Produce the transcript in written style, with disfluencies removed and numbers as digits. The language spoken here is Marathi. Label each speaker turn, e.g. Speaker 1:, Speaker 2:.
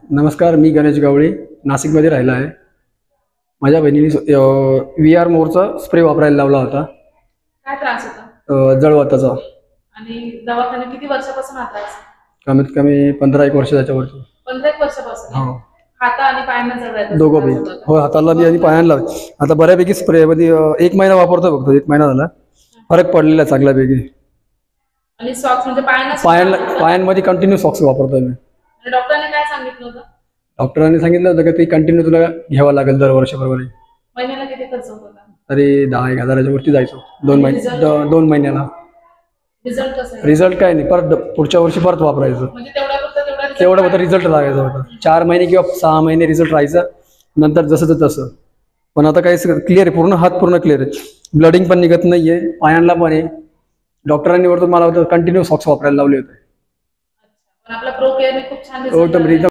Speaker 1: नमस्कार, मी गणेश गावळे नाशिकमध्ये राहिला आहे. माझ्या बहिणीने VR मोरचा स्प्रे वापरायला लावला होता.
Speaker 2: काय त्रास होता?
Speaker 1: जळवाताचा.
Speaker 2: आणि दवाखान्यात किती वर्षापासून हा त्रास?
Speaker 1: कमीत कमी 15-1 वर्ष त्याच्यावरती.
Speaker 2: 15 वर्षापासून?
Speaker 1: हो.
Speaker 2: हाता आणि पायांना जळवायचा
Speaker 1: दोघं
Speaker 2: त्रास
Speaker 1: बी.
Speaker 2: होता का?
Speaker 1: हो, हाताला बी आणि पायांना. आता बऱ्यापैकी स्प्रे मध्ये 1 महिना वापरतो, फक्त 1 महिना झाला. फरक पडलेला चांगल्यापैकी.
Speaker 2: आणि सॉक्स म्हणजे पायांना सुद्धा वापरता?
Speaker 1: पायांमध्ये कंटिन्यू सॉक्स वापरतोय मी.
Speaker 2: आणि डॉक्टरांनी काय सांगितलं होतं?
Speaker 1: डॉक्टरांनी सांगितलं होतं की ते कंटिन्यू तुला घ्यावं लागेल दर वर्षभर.
Speaker 2: महिन्याला किती खर्च होत होता?
Speaker 1: तरी 10-1 हजाराच्या वरती जायचो 2 महिन्याला.
Speaker 2: रिझल्ट कसं आहे?
Speaker 1: रिझल्ट काय नाही, परत पुढच्या वर्षी परत वापरायचं.
Speaker 2: म्हणजे तेवढा
Speaker 1: तेवढं होतं, रिझल्ट लागायचा होता. 4 महिने किंवा 6 महिने रिझल्ट राहायचा, नंतर जसं तर तसं. पण आता काय क्लिअर आहे, पूर्ण हात पूर्ण क्लिअर आहे. ब्लडिंग पण निघत नाहीये, पायांना पण आहे. डॉक्टरांनी वरतून मला कंटिन्यू सॉक्स वापरायला लावले होते.
Speaker 2: पण आपला प्रो केअरने खूप छान
Speaker 1: एकदम
Speaker 2: रिझल्ट